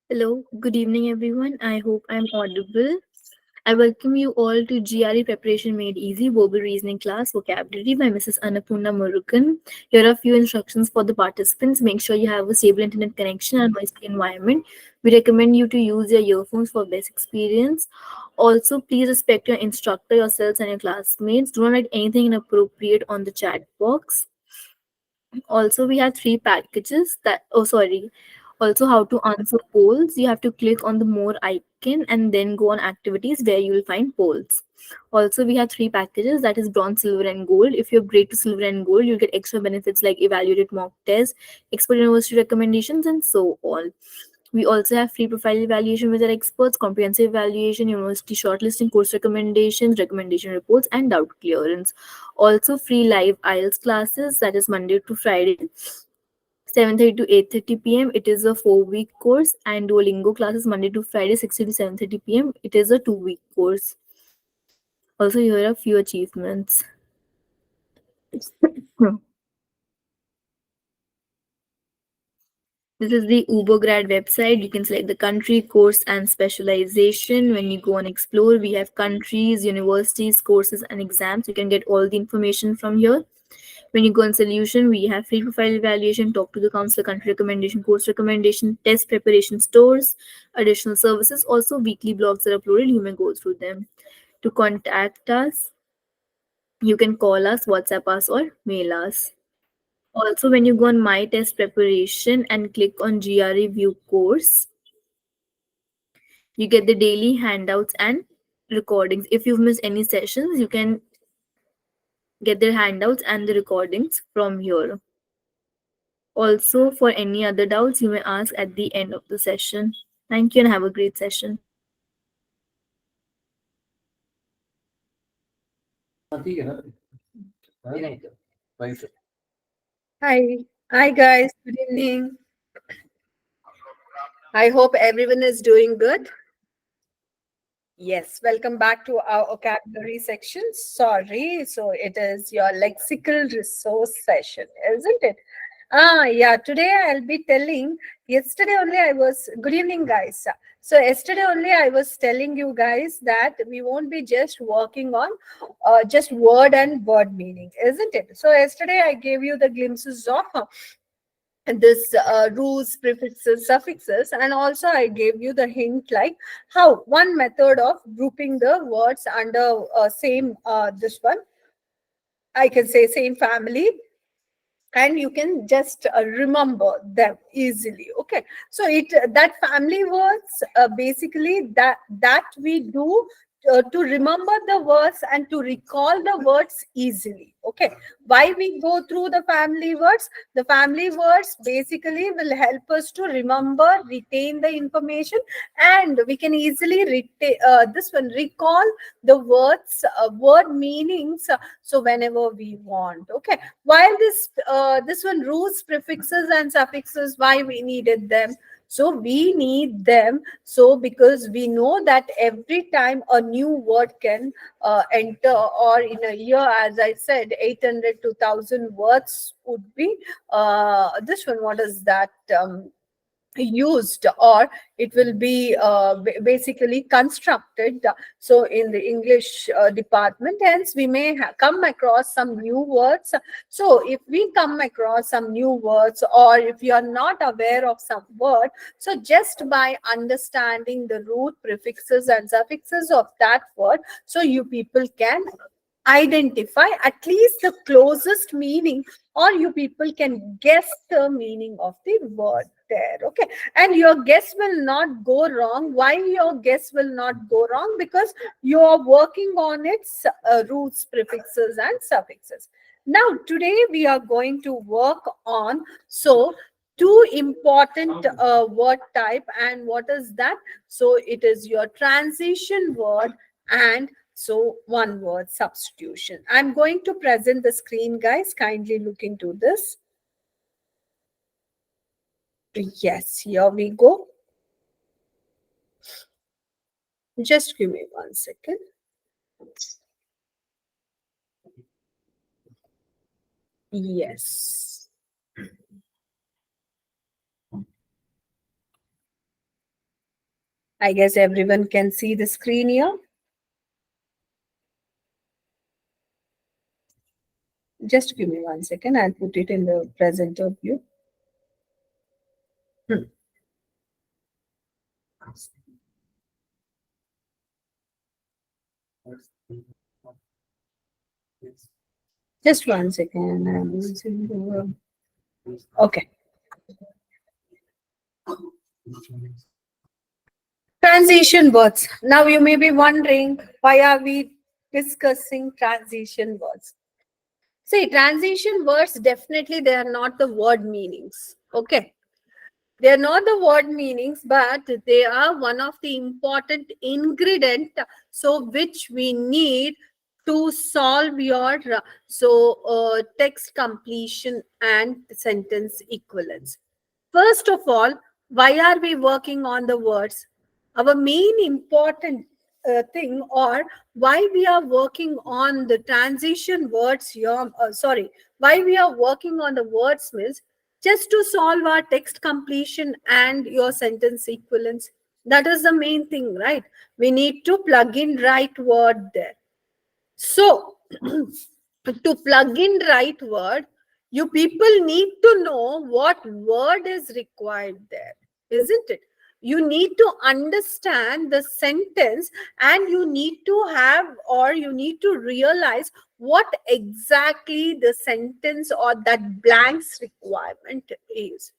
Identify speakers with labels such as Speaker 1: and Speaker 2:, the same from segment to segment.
Speaker 1: Hello, good evening everyone. I hope I'm audible. I welcome you all to GRE Preparation Made Easy Verbal Reasoning Class Vocabulary by Mrs. Annapurna Murugan. Here are a few instructions for the participants. Make sure you have a stable internet connection and noise environment. We recommend you to use your earphones for best experience. Also, please respect your instructor, yourselves, and your classmates. Do not write anything inappropriate on the chat box. Also, we have three packages that, oh, sorry. Also, how to answer polls. You have to click on the more icon and then go on activities where you will find polls. Also, we have three packages that is bronze, silver, and gold. If you upgrade to silver and gold, you'll get extra benefits like evaluated mock tests, expert university recommendations, and so on. We also have free profile evaluation with our experts, comprehensive evaluation, university shortlisting, course recommendations, recommendation reports, and doubt clearance. Also, free live IELTS classes that is Monday to Friday, 7:30 to 8:30 p.m. It is a 4-week course, and Duolingo classes Monday to Friday, 6:30 to 7:30 p.m. It is a 2-week course. Also, here are a few achievements. This is the Ubergrad website. You can select the country, course, and specialization. When you go and explore, we have countries, universities, courses, and exams. You can get all the information from here. When you go on solution, we have free profile evaluation, talk to the counselor, country recommendation, course recommendation, test preparation stores, additional services. Also, weekly blogs are uploaded. You may go through them. To contact us, you can call us, WhatsApp us, or mail us. Also, when you go on My Test Preparation and click on GRE View Course, you get the daily handouts and recordings. If you've missed any sessions, you can get the handouts and the recordings from here. Also, for any other doubts, you may ask at the end of the session. Thank you and have a great session.
Speaker 2: Hi. Hi, guys. Good evening. I hope everyone is doing good. Yes, welcome back to our vocabulary section. Sorry, so it is your lexical resource session, isn't it? Yeah, today I'll be telling. Yesterday only I was, good evening, guys. So, yesterday only I was telling you guys that we won't be just working on just word and word meaning, isn't it? So, yesterday I gave you the glimpses of this rules, prefixes, suffixes, and also I gave you the hint like how one method of grouping the words under same this one, I can say same family, and you can just remember them easily. Okay, so it that family words basically that we do to remember the words and to recall the words easily. Okay, why we go through the family words? The family words basically will help us to remember, retain the information, and we can easily retain this one, recall the words, word meanings, so whenever we want. Okay, while this one, rules, prefixes, and suffixes, why we needed them? So we need them so because we know that every time a new word can enter, or in a year, as I said, 800 to 1000 words would be this one. What is that? Used, or it will be basically constructed. So in the English department, hence we may come across some new words. So if we come across some new words, or if you are not aware of some word, so just by understanding the root, prefixes, and suffixes of that word, so you people can identify at least the closest meaning, or you people can guess the meaning of the word there. Okay, and your guess will not go wrong. Why your guess will not go wrong? Because you are working on its roots, prefixes, and suffixes. Now today we are going to work on two important word type. And what is that? So it is your transition word and one word substitution. I'm going to present the screen, guys. Kindly look into this. Yes, here we go. Just give me 1 second. Yes. I guess everyone can see the screen here. Just give me 1 second. I'll put it in the presenter view. Hmm. Just 1 second. I'm using okay. Transition words. Now you may be wondering, why are we discussing transition words? See, transition words, definitely they are not the word meanings. Okay. They are not the word meanings, but they are one of the important ingredient, so which we need to solve your text completion and sentence equivalence. First of all, why are we working on the words? Our main important thing, or why we are working on the transition words here, why we are working on the words means just to solve our text completion and your sentence equivalence. That is the main thing, right? We need to plug in right word there. So, to plug in right word, you people need to know what word is required there, isn't it? You need to understand the sentence, and you need to have, or you need to realize what exactly the sentence or that blank's requirement is.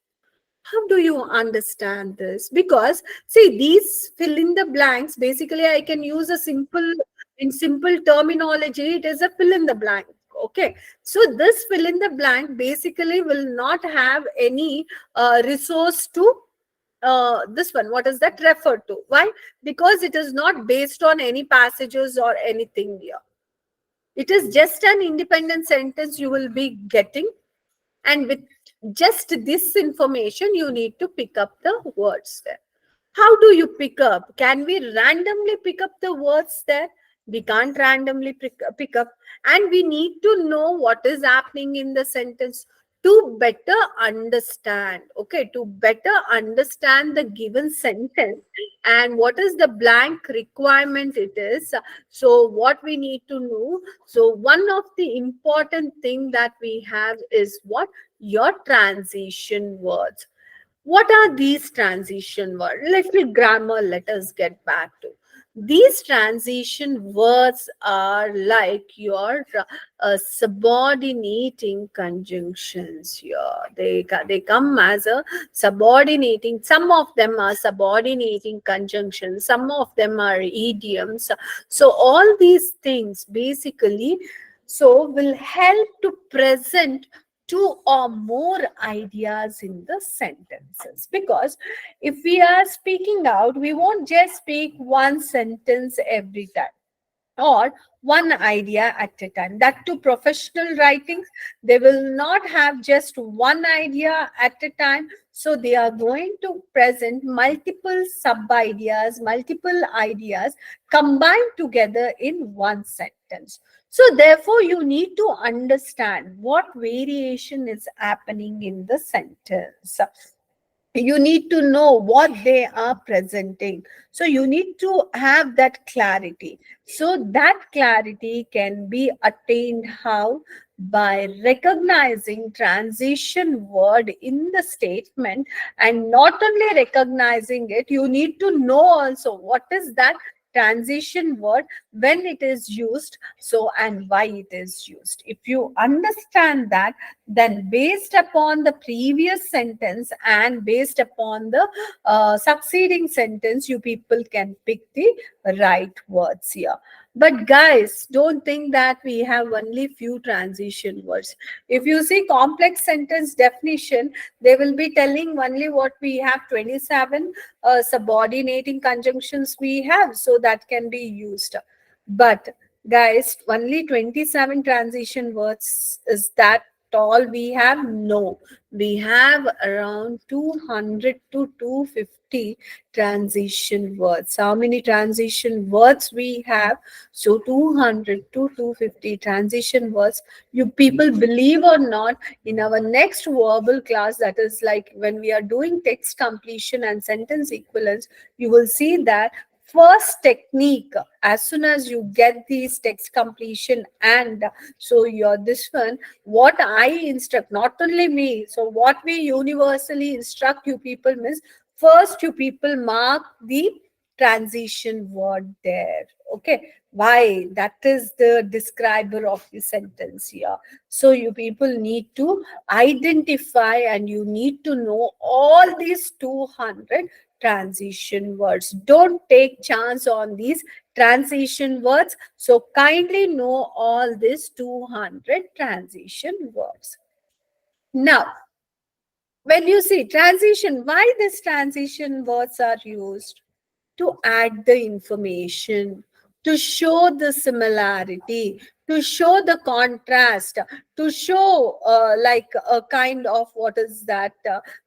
Speaker 2: How do you understand this? Because see, these fill in the blanks, basically I can use a simple, in simple terminology, it is a fill in the blank. Okay, so this fill in the blank basically will not have any resource to this one. What is that referred to? Why? Because it is not based on any passages or anything here. It is just an independent sentence you will be getting, and with just this information you need to pick up the words there. How do you pick up? Can we randomly pick up the words there? We can't randomly pick up, and we need to know what is happening in the sentence to better understand. Okay, to better understand the given sentence and what is the blank requirement it is. So what we need to know, so one of the important thing that we have is what? Your transition words. What are these transition words? Little grammar, let us get back to. These transition words are like your subordinating conjunctions here. They come as a subordinating, some of them are subordinating conjunctions, some of them are idioms. So all these things basically will help to present two or more ideas in the sentences. Because if we are speaking out, we won't just speak one sentence every time or one idea at a time. That to professional writings, they will not have just one idea at a time. So they are going to present multiple sub ideas, multiple ideas combined together in one sentence. So therefore, you need to understand what variation is happening in the sentence. You need to know what they are presenting. So you need to have that clarity. So that clarity can be attained how? By recognizing transition word in the statement, and not only recognizing it, you need to know also what is that transition word, when it is used, so and why it is used. If you understand that, then based upon the previous sentence and based upon the succeeding sentence, you people can pick the right words here. But guys, don't think that we have only few transition words. If you see complex sentence definition, they will be telling only what we have 27 subordinating conjunctions we have, so that can be used. But guys, only 27 transition words is that all we have? No. We have around 200 to 250 transition words. How many transition words we have? So 200 to 250 transition words. You people, believe or not, in our next verbal class, that is like when we are doing text completion and sentence equivalence, you will see that first technique, as soon as you get these text completion, and so your this one, what I instruct, not only me, so what we universally instruct you people means, first you people mark the transition word there. Okay, why? That is the describer of the sentence here. So you people need to identify, and you need to know all these 200 transition words. Don't take chance on these transition words. So kindly know all these 200 transition words. Now, when you see transition, why these transition words are used? To add the information, to show the similarity, to show the contrast, to show like a kind of what is that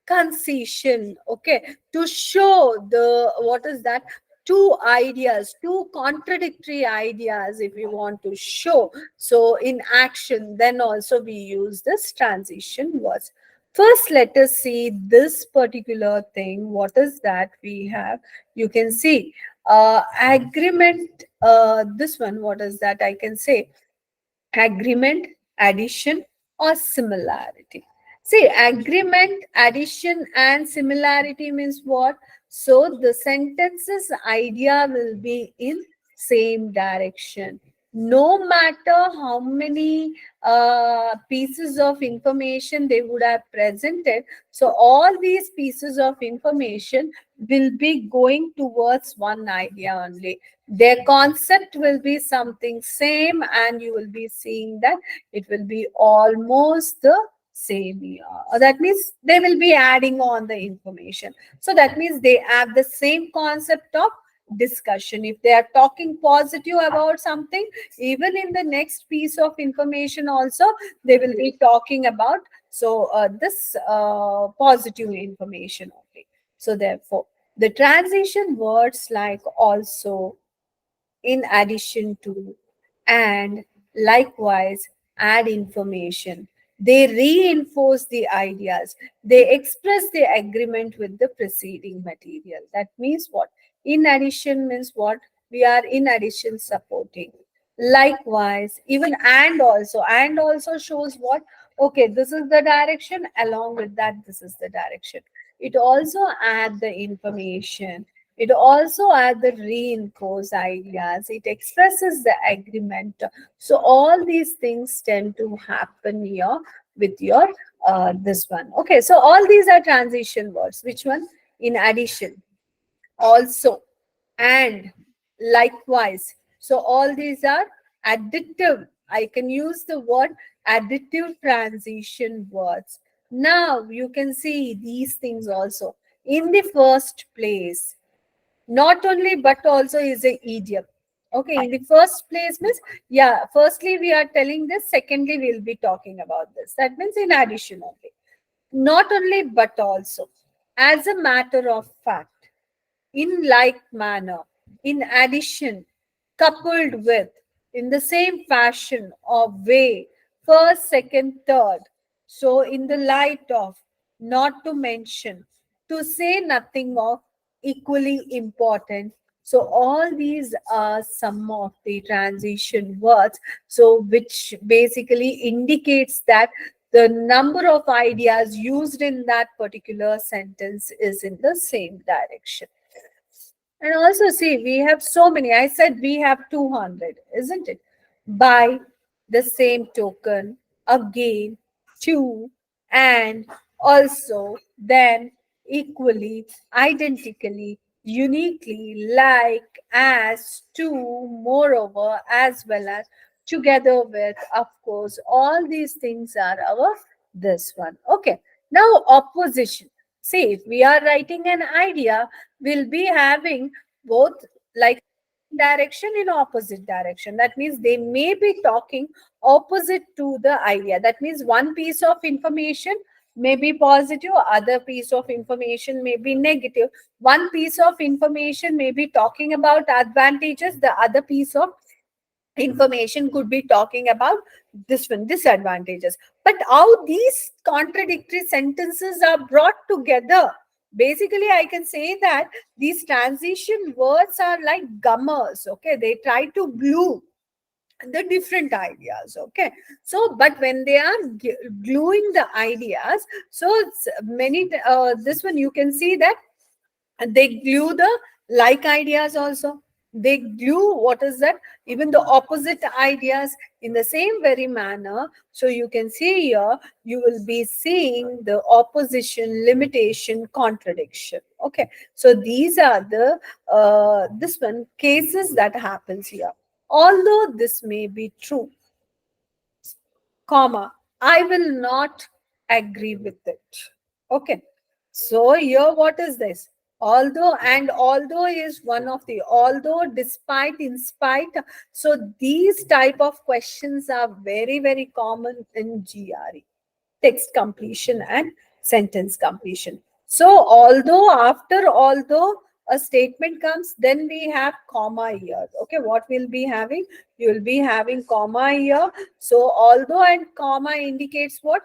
Speaker 2: concision, okay, to show the what is that two ideas, two contradictory ideas, if you want to show. So in action, then also we use this transition words. First, let us see this particular thing. What is that we have? You can see agreement. This one, what is that? I can say agreement, addition, or similarity. See, agreement, addition, and similarity means what? So the sentence's idea will be in same direction. No matter how many pieces of information they would have presented, so all these pieces of information will be going towards one idea only. Their concept will be something same, and you will be seeing that it will be almost the same here. That means they will be adding on the information. So that means they have the same concept of discussion. If they are talking positive about something, even in the next piece of information also they will be talking about so this positive information only. So therefore, the transition words like also, in addition to, and likewise add information. They reinforce the ideas. They express the agreement with the preceding material. That means what? In addition means what? We are in addition supporting. Likewise, even and also shows what? Okay, this is the direction. Along with that, this is the direction. It also add the information. It also adds the reinforce ideas. It expresses the agreement. So all these things tend to happen here with your this one. Okay, so all these are transition words. Which one? In addition, also, and likewise. So all these are additive. I can use the word additive transition words. Now you can see these things also. In the first place, not only but also is a idiom. Okay, in the first place means, yeah, firstly we are telling this, secondly we'll be talking about this. That means in addition only. Not only but also. As a matter of fact, in like manner, in addition, coupled with, in the same fashion or way, first, second, third. So, in the light of, not to mention, to say nothing of, equally important. So, all these are some of the transition words. So, which basically indicates that the number of ideas used in that particular sentence is in the same direction. And also, see, we have so many. I said we have 200, isn't it? By the same token, again, to, and also, then, equally, identically, uniquely, like, as, to, moreover, as well as, together with, of course, all these things are our this one. Okay. Now, opposition. See, if we are writing an idea, we'll be having both like direction, in opposite direction. That means they may be talking opposite to the idea. That means one piece of information may be positive, other piece of information may be negative. One piece of information may be talking about advantages, the other piece of information could be talking about this one disadvantages. But how these contradictory sentences are brought together, basically I can say that these transition words are like gummers. Okay, they try to glue the different ideas. Okay, so but when they are gluing the ideas, so it's many this one you can see that and they glue the like ideas also. They glue what is that, even the opposite ideas in the same very manner. So you can see here, you will be seeing the opposition, limitation, contradiction. Okay, so these are the this one cases that happens here. Although this may be true, comma, I will not agree with it. Okay. So here what is this? Although, and although is one of the, although, despite, in spite. So these type of questions are very, very common in GRE, text completion and sentence completion. So although, after although a statement comes, then we have comma here. Okay, what we'll be having? You will be having comma here. So although and comma indicates what?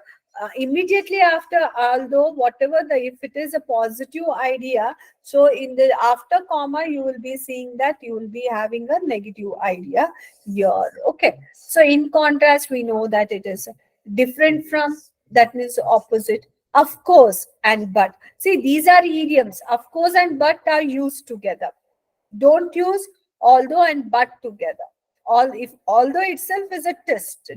Speaker 2: Immediately after although, whatever the, if it is a positive idea, so in the after comma you will be seeing that you will be having a negative idea here. Okay, so in contrast we know that it is different from, that means opposite. Of course and but. See, these are idioms. Of course and but are used together. Don't use although and but together. All, if although itself is a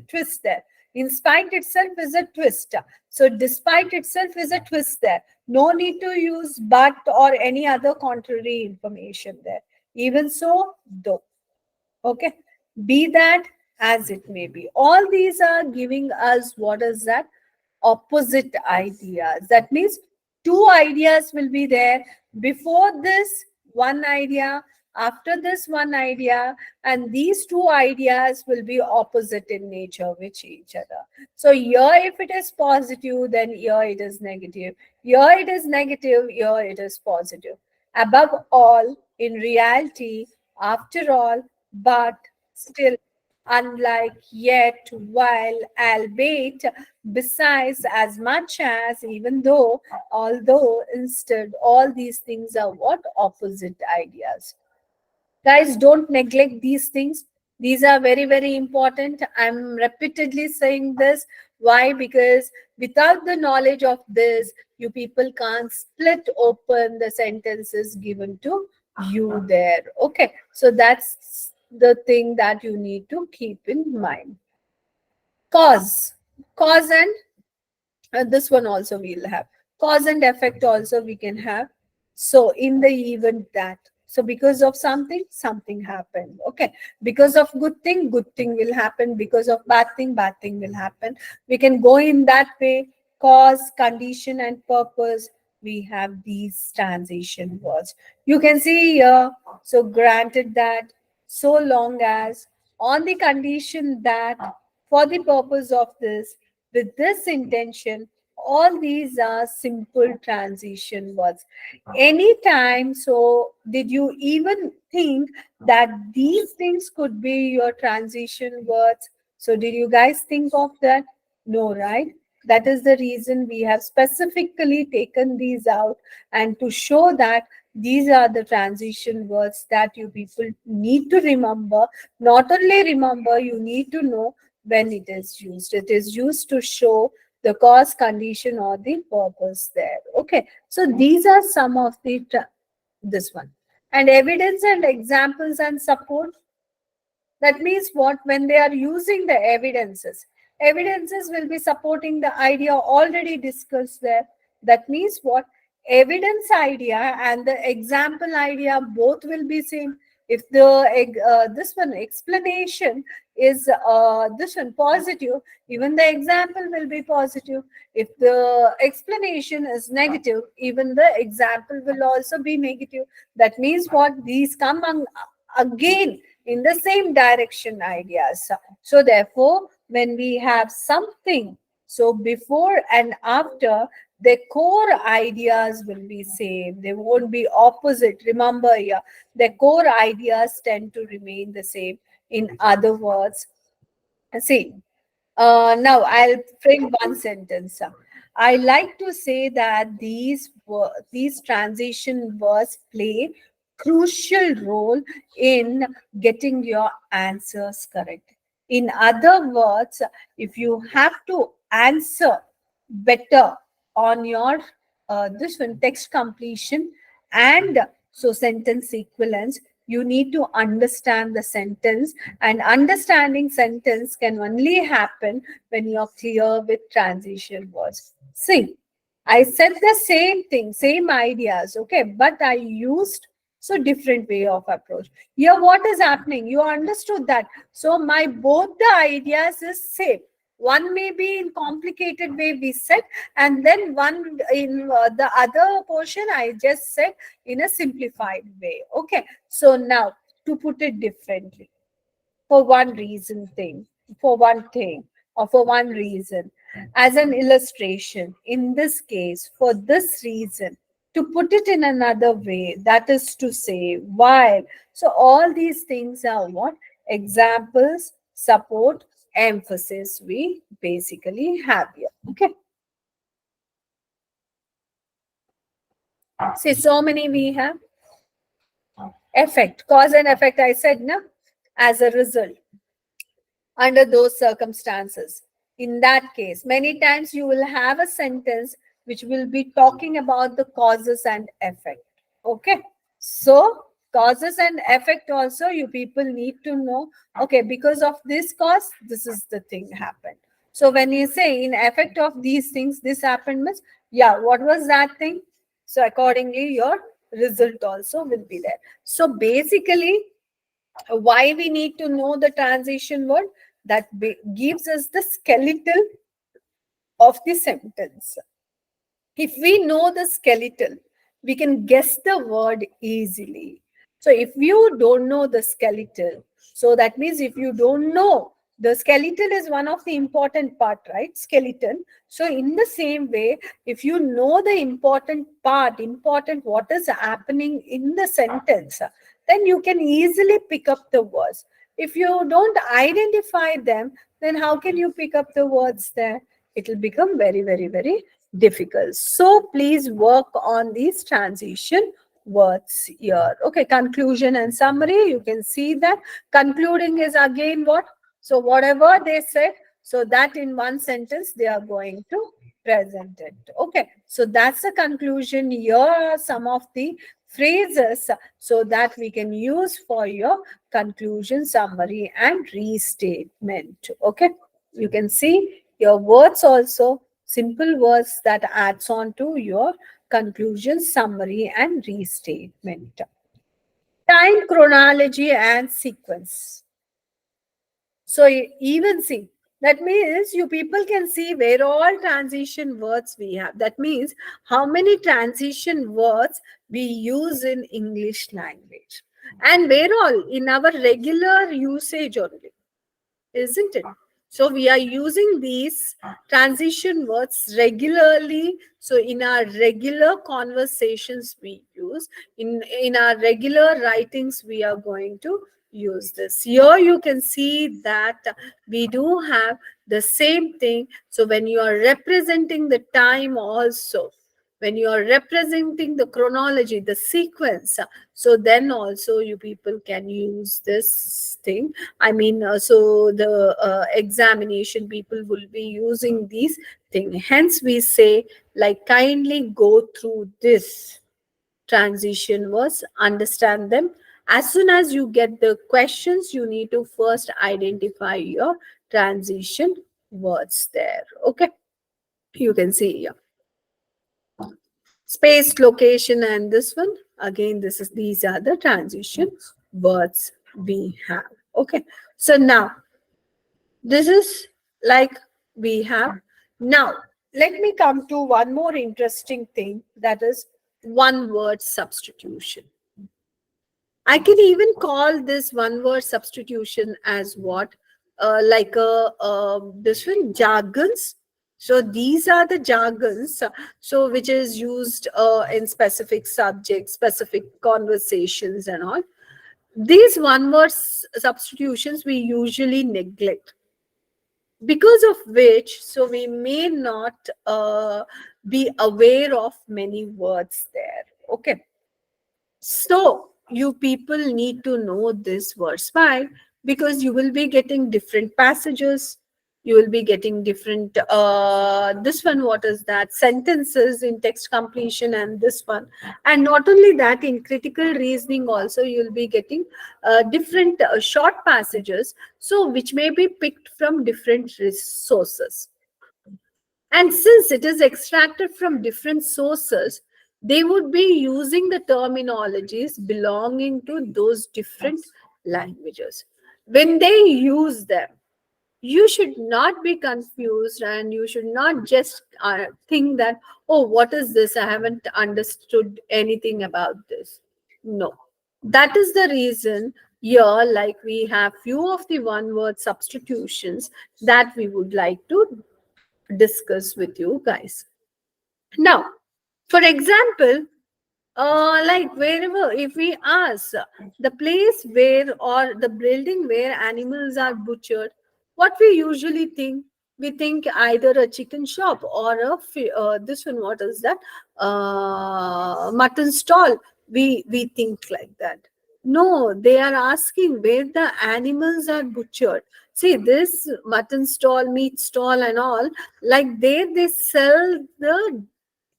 Speaker 2: twist there. In spite itself is a twist. So despite itself is a twist there. No need to use but or any other contrary information there. Even so, though. Okay, be that as it may be, all these are giving us what is that, opposite ideas. That means two ideas will be there. Before this, one idea, after this, one idea, and these two ideas will be opposite in nature with each other. So here if it is positive, then here it is negative. Here it is negative, here it is positive. Above all, in reality, after all, but, still, unlike, yet, while, albeit, besides, as much as, even though, although, instead, all these things are what? Opposite ideas. Guys, don't neglect these things. These are very, very important. I'm repeatedly saying this. Why? Because without the knowledge of this, you people can't split open the sentences given to you there. Okay, so that's the thing that you need to keep in mind. Cause and this one also we'll have cause and effect also we can have. So in the event that, so because of something, something happened. Okay, because of good thing will happen. Because of bad thing will happen. We can go in that way. Cause, condition and purpose, we have these transition words. You can see here, so granted that, so long as, on the condition that, for the purpose of this, with this intention, all these are simple transition words. Anytime, so did you even think that these things could be your transition words? So did you guys think of that? No, right? That is the reason we have specifically taken these out, and to show that these are the transition words that you people need to remember. Not only remember, you need to know when it is used. It is used to show the cause, condition, or the purpose there. Okay, so these are some of the this one. And evidence and examples and support, that means what? When they are using the evidences will be supporting the idea already discussed there. That means what? Evidence idea and the example idea both will be same. If the this one explanation is this one positive, even the example will be positive. If the explanation is negative, even the example will also be negative. That means what? These come again in the same direction ideas. So therefore, when we have something, so before and after, the core ideas will be same. They won't be opposite. Remember here, the core ideas tend to remain the same. In other words, see, now I'll frame one sentence. I like to say that these transition words play crucial role in getting your answers correct. In other words, if you have to answer better on your this one text completion and so sentence equivalence, you need to understand the sentence, and understanding sentence can only happen when you're clear with transition words. See, I said the same thing, same ideas, okay, but I used so different way of approach. Here what is happening, you understood that, so my both the ideas is same. One may be in complicated way we said, and then one in the other portion I just said in a simplified way. Okay, so now to put it differently, for one reason thing, for one thing, or for one reason, as an illustration, in this case, for this reason, to put it in another way, that is to say, while. So all these things are what? Examples, support, emphasis we basically have here. Okay. See, so many we have. Effect, cause and effect, I said, no? As a result, under those circumstances. In that case, many times you will have a sentence which will be talking about the causes and effect. Okay. So, causes and effect also you people need to know. Okay, because of this cause, this is the thing happened. So, when you say in effect of these things, this happened means, yeah, what was that thing? So, accordingly, your result also will be there. So, basically, why we need to know the transition word, that gives us the skeletal of the sentence. If we know the skeletal, we can guess the word easily. So if you don't know the skeletal, so that means if you don't know, the skeletal is one of the important part, right? Skeleton. So in the same way, if you know the important part, important what is happening in the sentence, then you can easily pick up the words. If you don't identify them, then how can you pick up the words there? It will become very, very, very difficult. So please work on these transition words here. Okay, conclusion and summary. You can see that concluding is again what? So whatever they said, so that in one sentence they are going to present it. Okay, so that's the conclusion. Here are some of the phrases so that we can use for your conclusion, summary, and restatement. Okay, you can see your words also, simple words that adds on to your conclusion, summary, and restatement. Time chronology and sequence. So even see, that means you people can see where all transition words we have. That means how many transition words we use in English language, and where all in our regular usage only, isn't it? So we are using these transition words regularly. So in our regular conversations we use, in our regular writings we are going to use this. Here you can see that we do have the same thing. So when you are representing the time also, when you are representing the chronology, the sequence, so then also you people can use this thing. I mean, so the examination people will be using these things. Hence, we say, like, kindly go through this transition words, understand them. As soon as you get the questions, you need to first identify your transition words there. Okay, you can see here. Space, location, and this one. Again, these are the transition words we have. Okay, so now this is like we have. Now, let me come to one more interesting thing, that is one word substitution. I can even call this one word substitution as what? Like this one, jargons. So these are the jargons, so which is used in specific subjects, specific conversations, and all. These one word substitutions we usually neglect, because of which, so we may not be aware of many words there. Okay. So you people need to know this verse. Why? Because you will be getting different passages. You will be getting different, this one, what is that? Sentences in text completion, and this one. And not only that, in critical reasoning also, you'll be getting different short passages, so which may be picked from different sources. And since it is extracted from different sources, they would be using the terminologies belonging to those different languages. When they use them, you should not be confused, and you should not just think that, oh, what is this? I haven't understood anything about this. No. That is the reason here, like, we have few of the one word substitutions that we would like to discuss with you guys. Now, for example, like wherever, if we ask the place where or the building where animals are butchered, what we usually think? We think either a chicken shop or a this one, what is that? Mutton stall. We think like that. No, they are asking where the animals are butchered. See, this mutton stall, meat stall, and all, like there they sell the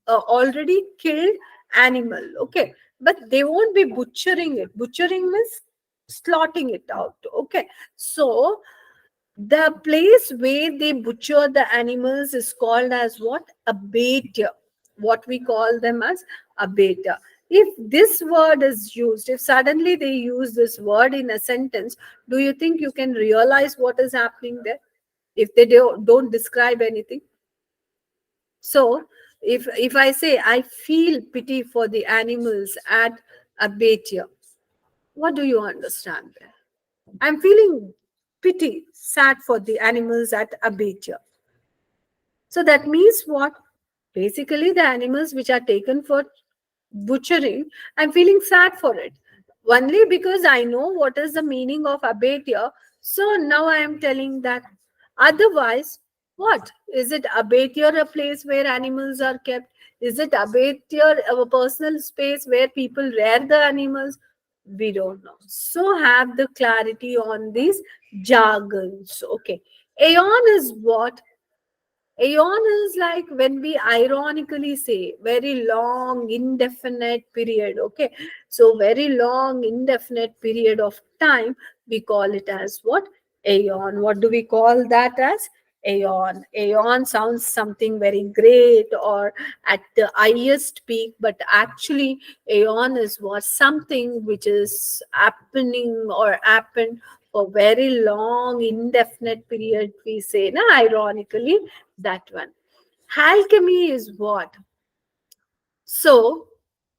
Speaker 2: already killed animal. Okay, but they won't be butchering it. Butchering means slaughtering it out. Okay, so the place where they butcher the animals is called as what? Abater. What we call them as abater. If this word is used, if suddenly they use this word in a sentence, do you think you can realize what is happening there? If they don't describe anything. So if I say I feel pity for the animals at abatia, what do you understand there? I'm feeling pity, sad for the animals at abatia. So that means what? Basically, the animals which are taken for butchering, I'm feeling sad for it. Only because I know what is the meaning of abatia. So now I am telling that. Otherwise, what? Is it abatia a place where animals are kept? Is it abatia a personal space where people rear the animals? We don't know. So have the clarity on these jargons. Okay. Aeon is what? Aeon is like when we ironically say very long, indefinite period. Okay. So, very long, indefinite period of time, we call it as what? Aeon. What do we call that as? Aeon. Aeon sounds something very great or at the highest peak, but actually, aeon is what? Something which is happening or happened for very long, indefinite period, we say, na, ironically, that one. Alchemy is what? So,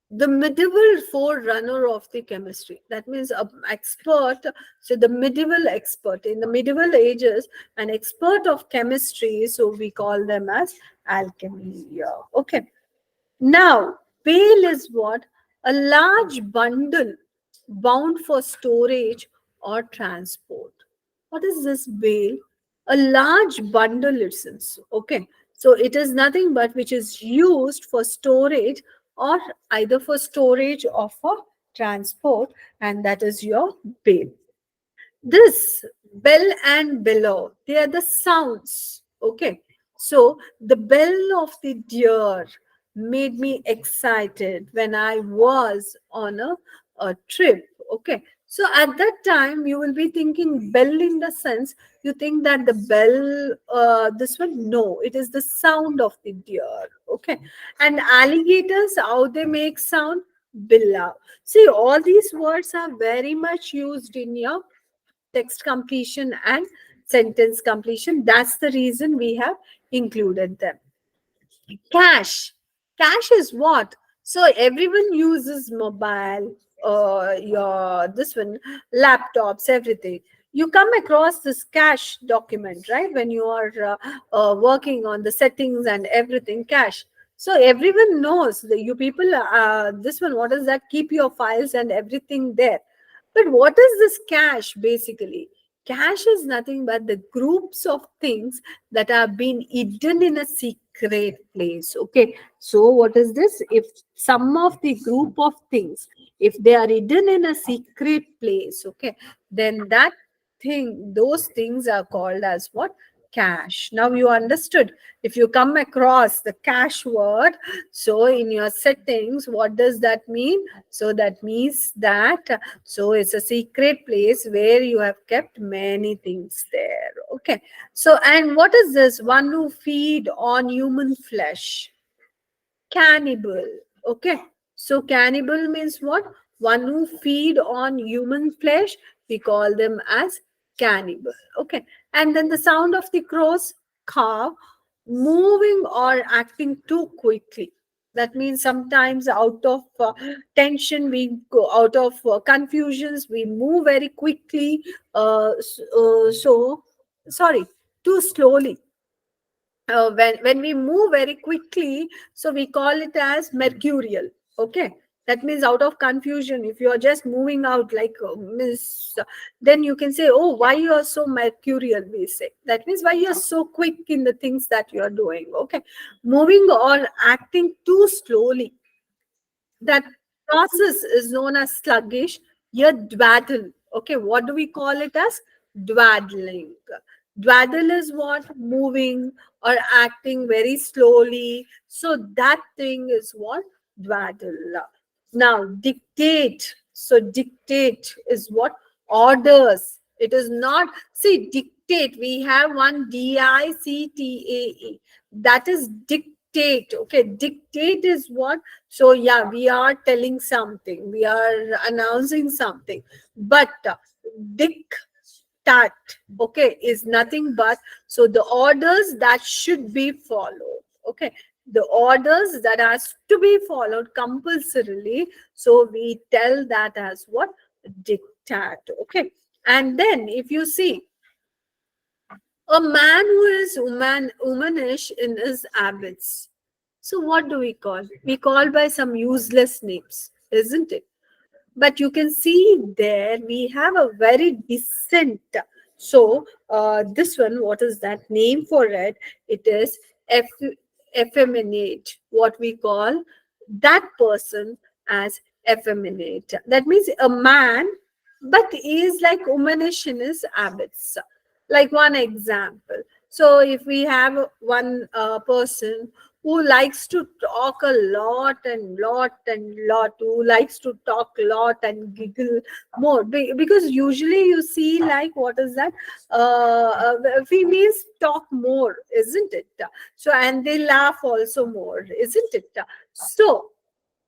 Speaker 2: the medieval forerunner of the chemistry. That means an expert. So, the medieval expert in the medieval ages, an expert of chemistry. So, we call them as alchemy. Yeah. Okay. Now, bale is what? A large bundle bound for storage or transport. What is this bale? A large bundle, it says. Okay. So it is nothing but which is used for storage or either for storage or for transport, and that is your bale. This bell and bellow, they are the sounds. Okay. So the bell of the deer made me excited when I was on a trip. Okay. So at that time, you will be thinking bell in the sense you think that the bell, this one, no, it is the sound of the deer. Okay. And alligators, how they make sound? Billa. See, all these words are very much used in your text completion and sentence completion. That's the reason we have included them. Cash. Cash is what? So everyone uses mobile. your this one, laptops, everything, you come across this cache document, right? When you are working on the settings and everything, cache. So everyone knows that you people, this one, what is that? Keep your files and everything there. But what is this cache basically? Cache is nothing but the groups of things that have been hidden in a secret place. Okay. So what is this? If some of the group of things, if they are hidden in a secret place, okay, then that thing, those things are called as what? Cache. Now you understood. If you come across the cache word, so in your settings, what does that mean? So that means that, so it's a secret place where you have kept many things there. Okay. So, and what is this? One who feed on human flesh. Cannibal. Okay. So cannibal means what? One who feed on human flesh. We call them as cannibal. Okay. And then the sound of the crows, cow, moving or acting too quickly. That means sometimes out of tension, we go out of confusions, we move very quickly. So, sorry, too slowly. When we move very quickly, so we call it as mercurial. Okay, that means out of confusion, if you are just moving out like miss, then you can say, oh, why you are so mercurial, we say. That means why you are so quick in the things that you are doing. Okay, moving or acting too slowly, that process is known as sluggish. Here, dwaddle. Okay, what do we call it as? Dwaddling. Dwaddle is what? Moving or acting very slowly. So that thing is what? Dwaddle. Now, dictate. So dictate is what? Orders. It is not, see, dictate. We have one dictate. That is dictate. Okay, dictate is what? So yeah, we are telling something, we are announcing something. But dictate, okay, is nothing but, so the orders that should be followed. Okay, the orders that has to be followed compulsorily. So we tell that as what? Dictate. Okay, and then if you see a man who is womanish in his habits. So what do we call? We call by some useless names, isn't it? But you can see there we have a very decent. So this one, what is that name for it? It is effeminate. What we call that person as effeminate. That means a man, but he is like womanish in his habits. Like one example. So if we have one person who likes to talk a lot and lot, who likes to talk a lot and giggle more, because usually you see, like, what is that, females talk more, isn't it? So, and they laugh also more, isn't it? So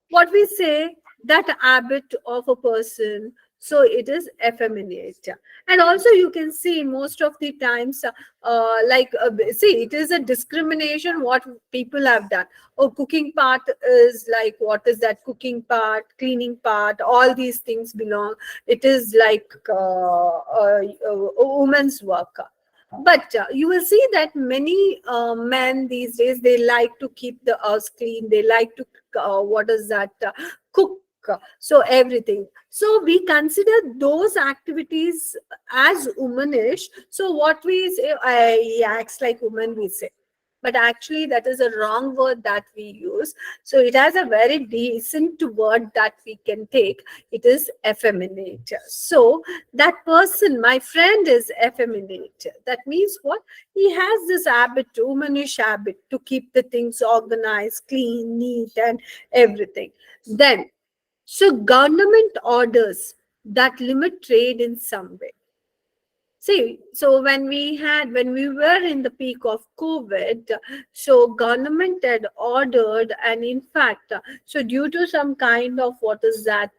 Speaker 2: what we say, that habit of a person, so it is effeminate. And also you can see most of the times, see, it is a discrimination what people have done. Oh, cooking part is like, what is that? Cooking part, cleaning part, all these things belong, it is like a woman's work. But you will see that many men these days, they like to keep the house clean, they like to what is that, cook, so everything. So we consider those activities as womanish. So what we say, he acts like woman, we say, but actually that is a wrong word that we use. So it has a very decent word that we can take. It is effeminate. So that person, my friend, is effeminate. That means what? He has this habit, womanish habit, to keep the things organized, clean, neat, and everything. Then, so government orders that limit trade in some way. See, so when we were in the peak of COVID, so government had ordered, and in fact, so due to some kind of what is that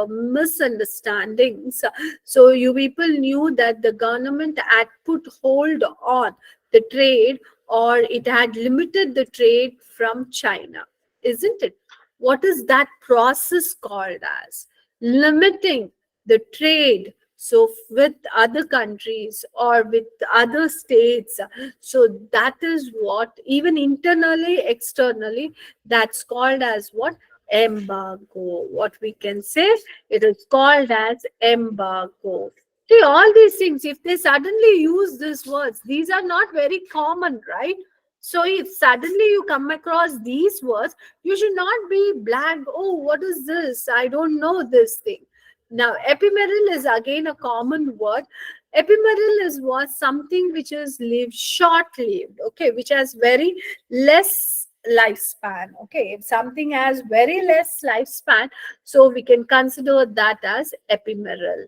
Speaker 2: misunderstandings, so you people knew that the government had put hold on the trade, or it had limited the trade from China, isn't it? What is that process called as? limiting the trade so with other countries or with other states. So that is what, even internally, externally, that's called as what? Embargo. What we can say, it is called as embargo. See, all these things, if they suddenly use these words, these are not very common, right? So if suddenly you come across these words, you should not be blank. Oh, what is this? I don't know this thing. Now, ephemeral is again a common word. Ephemeral is what? Something which is lived short lived, okay, which has very less lifespan. Okay, if something has very less lifespan, so we can consider that as ephemeral.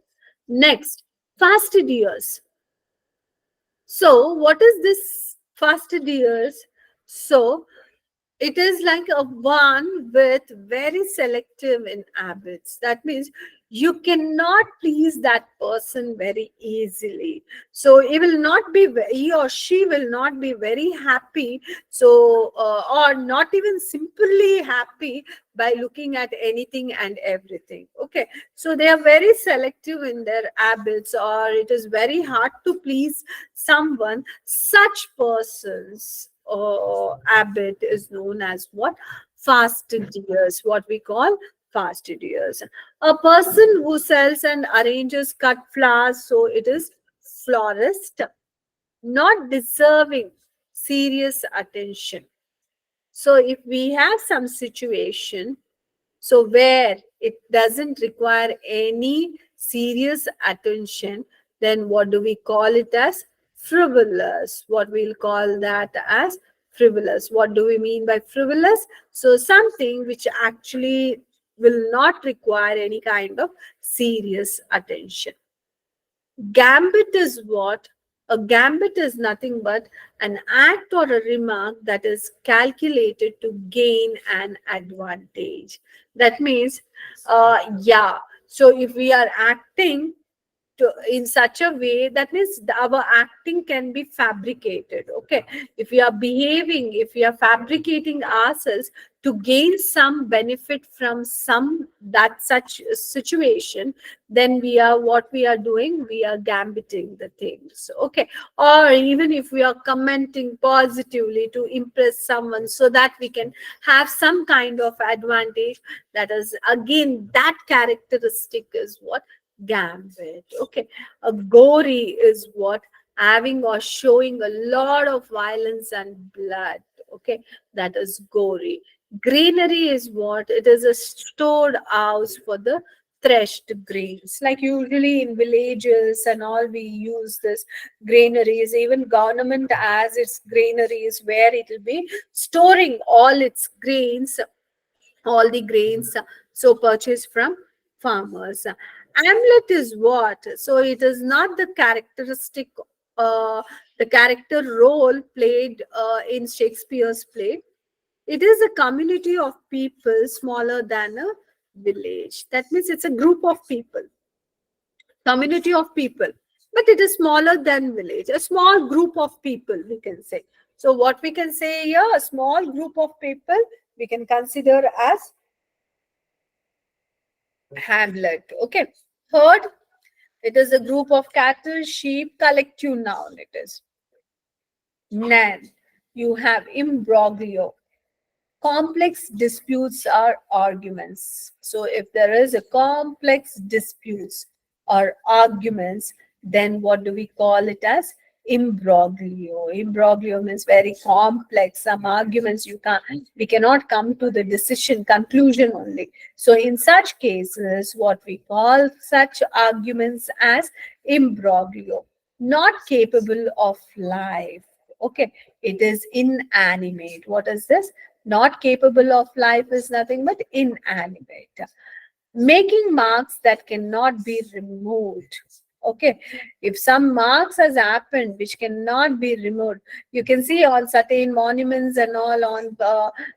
Speaker 2: Next, fastidious. So, what is this fastidious? So, it is like a one with very selective in habits. That means you cannot please that person very easily. So he will not be, he or she will not be very happy. So or not even simply happy by looking at anything and everything. Okay, so they are very selective in their habits, or it is very hard to please someone. Such persons habit is known as what? Fastidious. What we call fastidious. A person who sells and arranges cut flowers, so it is florist, not deserving serious attention. So if we have some situation, so where it doesn't require any serious attention, then what do we call it as? Frivolous. What we'll call that as frivolous. What do we mean by frivolous? So something which actually will not require any kind of serious attention. Gambit is what? A gambit is nothing but an act or a remark that is calculated to gain an advantage. That means, yeah. So if we are acting in such a way, that means our acting can be fabricated. Okay, if we are behaving, if we are fabricating ourselves to gain some benefit from some that such situation, then we are, what we are doing, we are gambiting the things. Okay, or even if we are commenting positively to impress someone so that we can have some kind of advantage, that is again, that characteristic is what? Gambit. Okay, a gory is what? Having or showing a lot of violence and blood. Okay, that is gory. Granary is what? It is a stored house for the threshed grains. Like usually in villages and all, we use this granaries. Even government has its granaries where it will be storing all its grains, all the grains, so purchased from farmers. Hamlet is what? So it is not the characteristic, the character role played in Shakespeare's play. It is a community of people smaller than a village. That means it's a group of people, community of people, but it is smaller than village, a small group of people, we can say. So what we can say here, a small group of people we can consider as hamlet. Okay, herd, it is a group of cattle, sheep, collective noun. It is nan. You have imbroglio, complex disputes are arguments. So if there is a complex disputes or arguments, then what do we call it as? Imbroglio. Imbroglio means very complex. Some arguments you can't, we cannot come to the decision conclusion only. So in such cases, what we call such arguments as imbroglio, not capable of life. Okay, it is inanimate. What is this? Not capable of life is nothing but inanimate. Making marks that cannot be removed. Okay, if some marks has happened which cannot be removed, you can see on certain monuments and all, on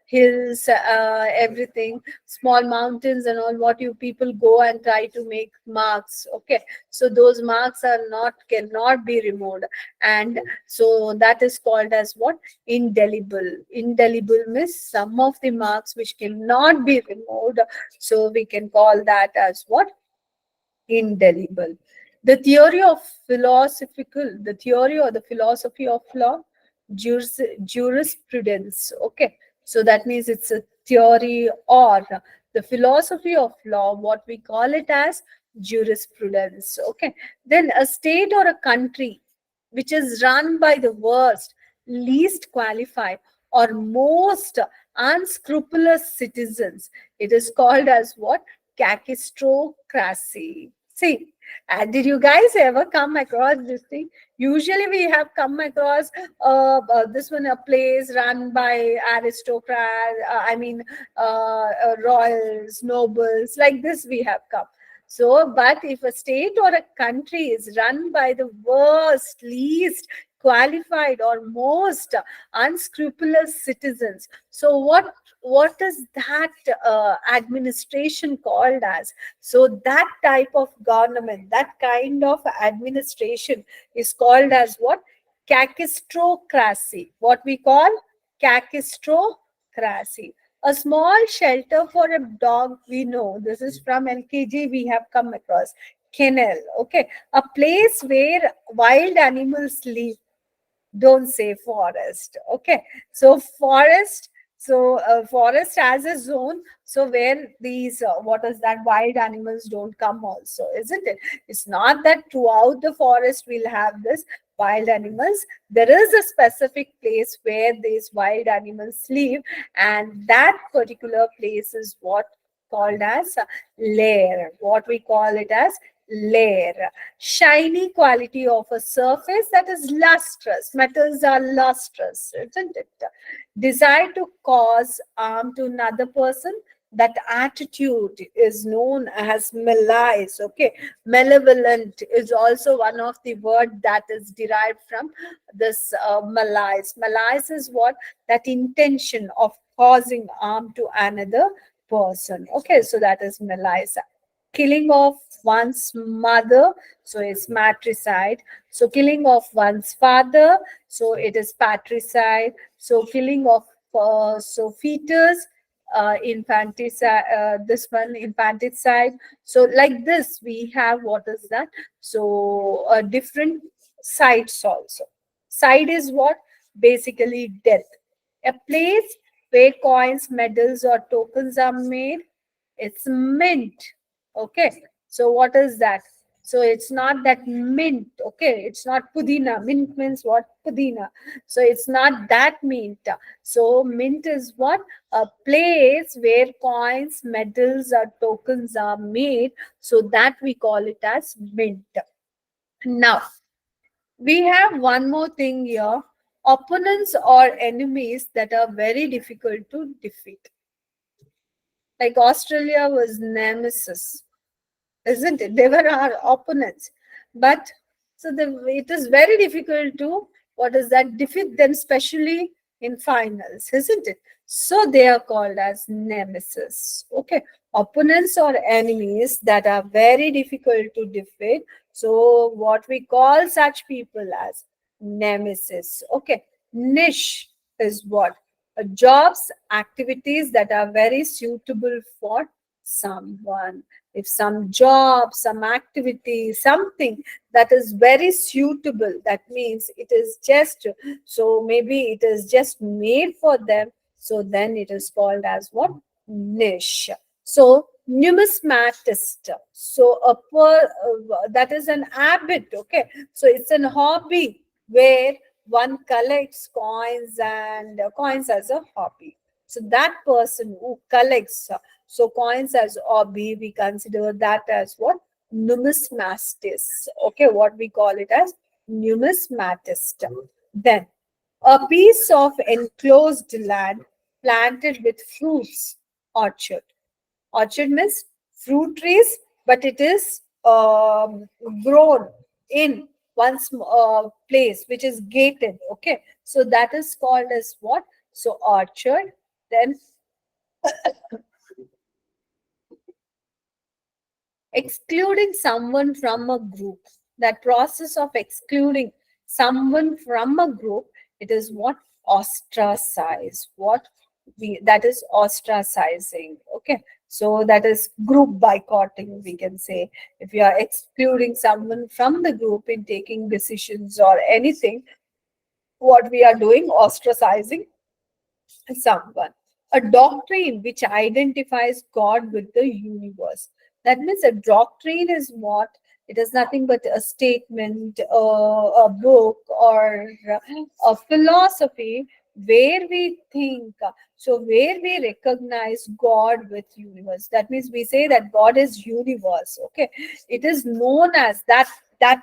Speaker 2: hills, everything, small mountains and all, what you people go and try to make marks. Okay, so those marks are not, cannot be removed, and so that is called as what? Indelible. Indelible means some of the marks which cannot be removed, so we can call that as what? Indelible. The theory of the theory or the philosophy of law, jurisprudence. Okay, so that means it's a theory or the philosophy of law, what we call it as jurisprudence. Okay, then a state or a country which is run by the worst, least qualified, or most unscrupulous citizens, it is called as what? Kakistocracy. See, did you guys ever come across this thing? Usually, we have come across this one, a place run by aristocrats, royals, nobles, like this we have come. So, but if a state or a country is run by the worst, least qualified, or most unscrupulous citizens, so what is that administration called as? So that type of government, that kind of administration is called as what? Kakistocracy. What we call kakistocracy. A small shelter for a dog, we know. This is from LKG, we have come across. Kennel, okay. A place where wild animals live. Don't say forest. Okay, so forest, so forest has a zone, so where these what is that, wild animals don't come also, isn't it? It's not that throughout the forest we'll have this wild animals. There is a specific place where these wild animals live, and that particular place is what called as lair. What we call it as lair. Shiny quality of a surface that is lustrous. Metals are lustrous, isn't it? Desire to cause harm to another person. That attitude is known as malice. Okay, malevolent is also one of the word that is derived from this malice. Malice is what? That intention of causing harm to another person. Okay, so that is malice. Killing of one's mother, so it's matricide. So killing of one's father, so it is patricide. So killing of so fetus, infanticide, this one infanticide. So like this we have, what is that? So different sides also. Side is what? Basically death. A place where coins, medals, or tokens are made. It's mint. Okay, so what is that? So it's not that mint. Okay, it's not pudina. Mint means what? Pudina. So it's not that mint. So mint is what? A place where coins, medals, or tokens are made. So that we call it as mint. Now we have one more thing here: opponents or enemies that are very difficult to defeat. Like Australia was nemesis, isn't it? They were our opponents. But so it is very difficult to, what is that, defeat them, especially in finals, isn't it? So they are called as nemesis. Okay, opponents or enemies that are very difficult to defeat. So what we call such people as nemesis. Okay, niche is what? Jobs, activities that are very suitable for someone. If some job, some activity, something that is very suitable, that means it is just, so maybe it is just made for them, so then it is called as what? Niche. So numismatist, so that is an habit. Okay, so it's an hobby where one collects coins, and coins as a hobby. So that person who collects so coins as hobby, we consider that as what? Numismatist. Okay, what we call it as numismatist. Then a piece of enclosed land planted with fruits, orchard. Orchard means fruit trees, but it is um, grown in one place which is gated. Okay, so that is called as what? So orchard. Then excluding someone from a group, that process of excluding someone from a group, it is what? Ostracize. What we, that is ostracizing. Okay, so that is group boycotting, we can say. If you are excluding someone from the group in taking decisions or anything, what we are doing? Ostracizing someone. A doctrine which identifies God with the universe. That means a doctrine is what? It is nothing but a statement, a book, or a philosophy where we think, so where we recognize God with universe. That means we say that God is universe. Okay, it is known as that. That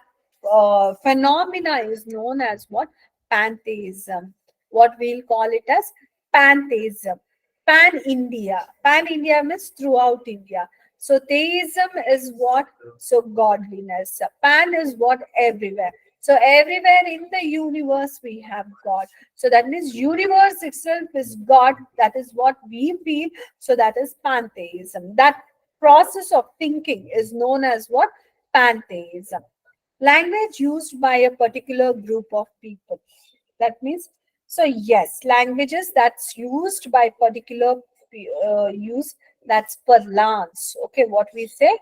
Speaker 2: phenomena is known as what? Pantheism. What we'll call it as pantheism. Pan India. Pan India means throughout India. So theism is what? So godliness. Pan is what? Everywhere. So everywhere in the universe we have God. So that means universe itself is God. That is what we feel. So that is pantheism. That process of thinking is known as what? Pantheism. Language used by a particular group of people. That means, so yes, languages that's used by particular use, that's parlance. Okay, what we say?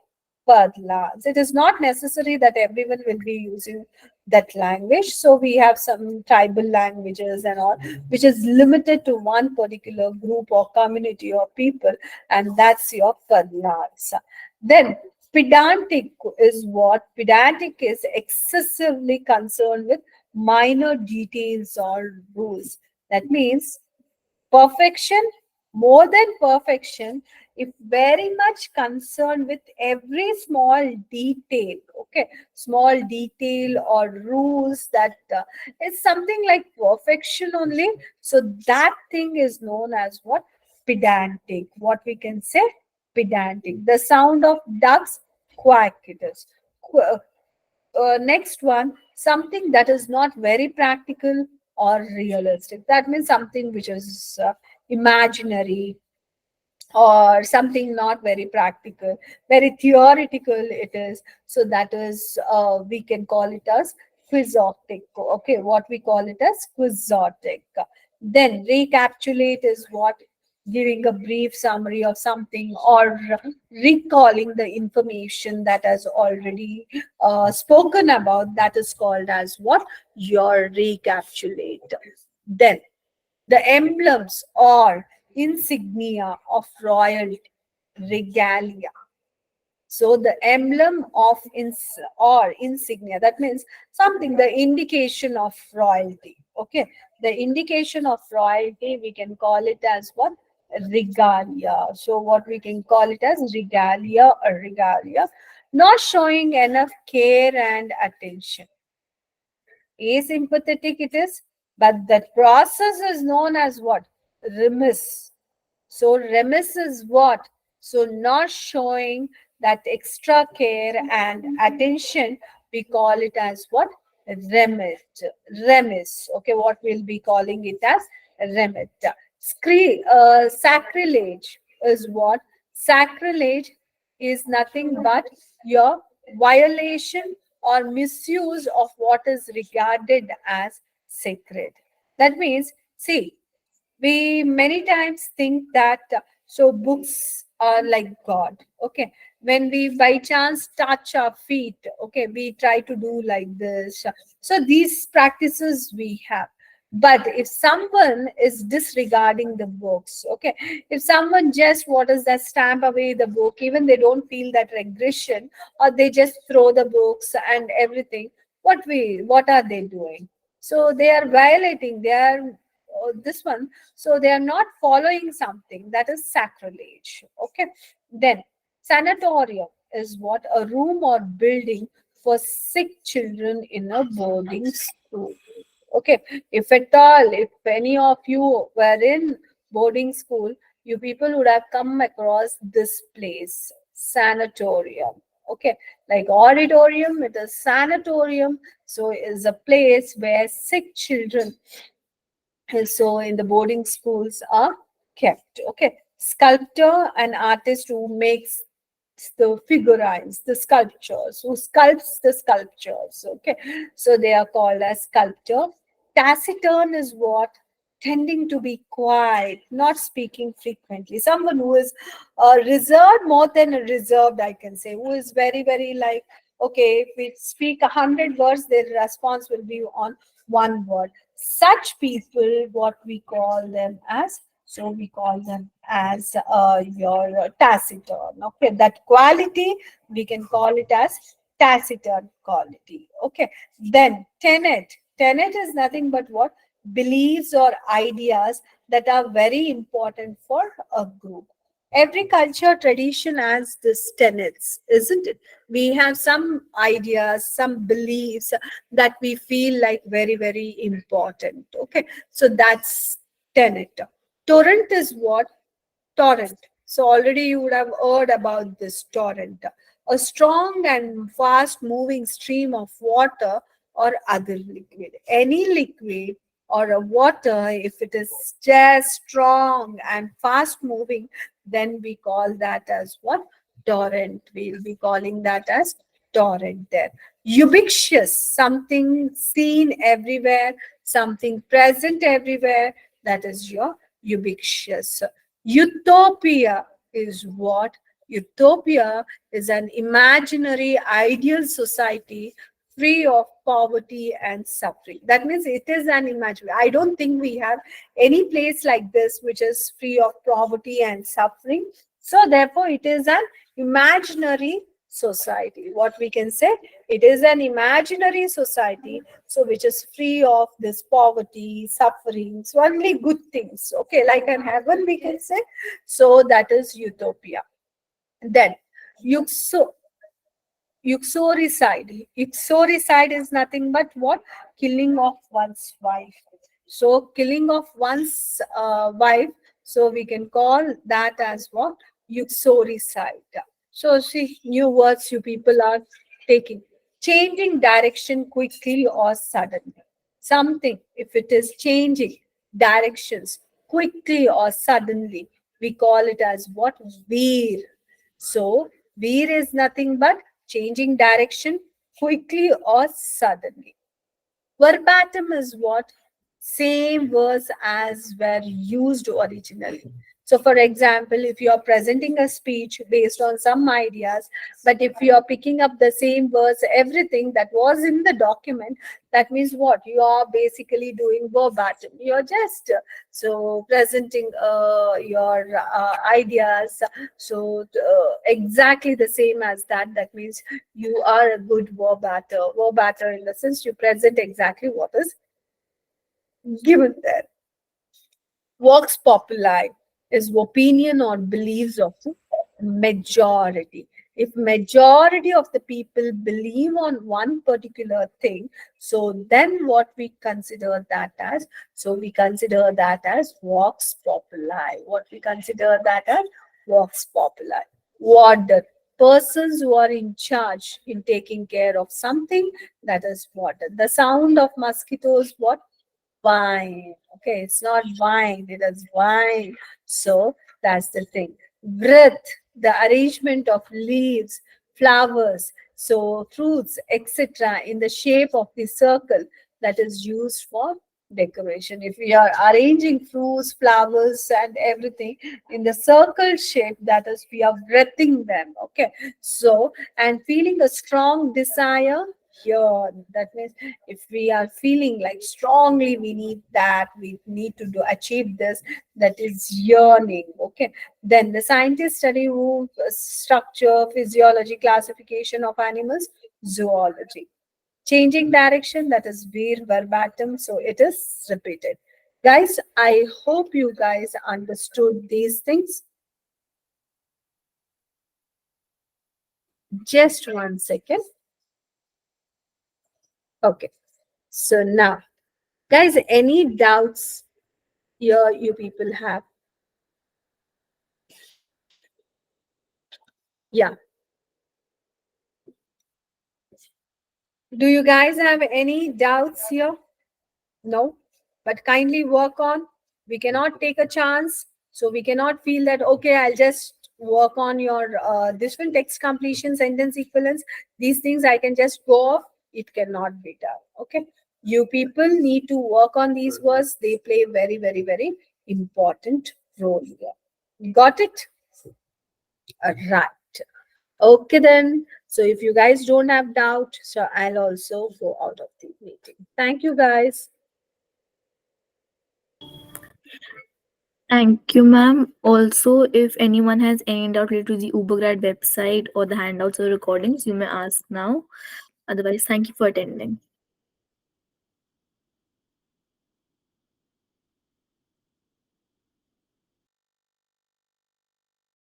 Speaker 2: Parlance. It is not necessary that everyone will be using that language. So we have some tribal languages and all, which is limited to one particular group or community or people, and that's your parlance. Then pedantic is what? Pedantic is excessively concerned with minor details or rules. That means perfection, more than perfection, if very much concerned with every small detail. Okay, small detail or rules that is something like perfection only. So that thing is known as what? Pedantic. What we can say? Pedantic. The sound of ducks quack, it is. Next one, something that is not very practical or realistic. That means something which is imaginary, or something not very practical, very theoretical it is. So that is, we can call it as quixotic. Okay, what we call it as quixotic. Then recapitulate is what? Giving a brief summary of something, or recalling the information that has already spoken about. That is called as what? Your recapitulate. Then the emblems or insignia of royalty, regalia. So the emblem of or insignia, that means something, the indication of royalty. Okay, the indication of royalty, we can call it as what? Regalia. So what we can call it as? Regalia or regalia. Not showing enough care and attention. Asympathetic it is, but that process is known as what? Remiss. So remiss is what? So not showing that extra care and attention, we call it as what? Remit. Remiss. Okay, what we'll be calling it as? Remit. Sacrilege is what? Sacrilege is nothing but your violation or misuse of what is regarded as sacred. That means, see, we many times think that so books are like God. Okay, when we by chance touch our feet, okay, we try to do like this. So these practices we have. But if someone is disregarding the books, okay, if someone just, what is that, stamp away the book, even they don't feel that regression, or they just throw the books and everything, what are they doing? So they are violating, they are this one. So they are not following something, that is sacrilege. Okay, then sanatorium is what? A room or building for sick children in a boarding school. Okay, if at all, if any of you were in boarding school, you people would have come across this place, sanatorium. Okay, like auditorium, it is sanatorium. So is a place where sick children, so in the boarding schools, are kept. Okay, sculptor, an artist who makes the figurines, the sculptures, who sculpts the sculptures. Okay, so they are called as sculptor. Taciturn is what? Tending to be quiet, not speaking frequently. Someone who is reserved, more than a reserved, I can say, who is very, very like, okay, if we speak 100 words, their response will be on one word. Such people, what we call them as, so we call them as your taciturn. Okay, that quality we can call it as taciturn quality. Okay, then tenet. Tenet is nothing but what? Beliefs or ideas that are very important for a group. Every culture tradition has this tenets, isn't it? We have some ideas, some beliefs that we feel like very, very important. Okay, so that's tenet. Torrent is what? Torrent. So already you would have heard about this torrent. A strong and fast moving stream of water or other liquid. Any liquid or a water, if it is just strong and fast moving, then we call that as what? Torrent. We'll be calling that as torrent there. Ubiquitous, something seen everywhere, something present everywhere, that is your ubiquitous. Utopia is what? Utopia is an imaginary ideal society free of poverty and suffering. That means it is an imaginary. I don't think we have any place like this which is free of poverty and suffering. So therefore, it is an imaginary society. What we can say, it is an imaginary society, so which is free of this poverty, suffering, so only good things. Okay, like an heaven, we can say. So that is utopia. Then, yuxo, uxoricide. Uxoricide is nothing but what? Killing of one's wife. So, killing of one's wife. So, we can call that as what? Uxoricide. So, see, new words you people are taking. Changing direction quickly or suddenly. Something, if it is changing directions quickly or suddenly, we call it as what? Veer. So, veer is nothing but changing direction quickly or suddenly. Verbatim is what? Same words as were used originally. So, for example, if you are presenting a speech based on some ideas, but if you are picking up the same words, everything that was in the document, that means what? You are basically doing verbatim. You are just so presenting your ideas. So, exactly the same as that. That means you are a good verbater. Verbater in the sense you present exactly what is given there. Vox populi is opinion or beliefs of the majority. If majority of the people believe on one particular thing, so then what we consider that as? So we consider that as vox populi. What we consider that as? Vox populi. Warden, persons who are in charge in taking care of something, that is warden. The sound of mosquitoes, what? Wine. Okay, it's not wine, it is wine. So that's the thing. Breath, the arrangement of leaves, flowers, so fruits, etc., in the shape of the circle that is used for decoration. If we are arranging fruits, flowers, and everything in the circle shape, that is, we are breathing them. Okay, so and feeling a strong desire here, that means if we are feeling like strongly we need that, we need to do achieve this, that is yearning. Okay, then the scientists study who structure, physiology, classification of animals, zoology. Changing direction, that is veer verbatim, so it is repeated. Guys, I hope you guys understood these things. Just 1 second. Okay, so now guys, any doubts here you people have? Yeah. Do you guys have any doubts here? No, but kindly work on. We cannot take a chance, so we cannot feel that okay, I'll just work on your this one text completion, sentence equivalence. These things I can just go off. It cannot be done. Okay, you people need to work on these words. They play very, very, very important role here. You got it? Right. Okay then. So if you guys don't have doubt, so I'll also go out of the meeting. Thank you guys.
Speaker 1: Thank you, ma'am. Also, if anyone has any doubt related to the Ubergrad website or the handouts or recordings, you may ask now. Otherwise, thank you for attending.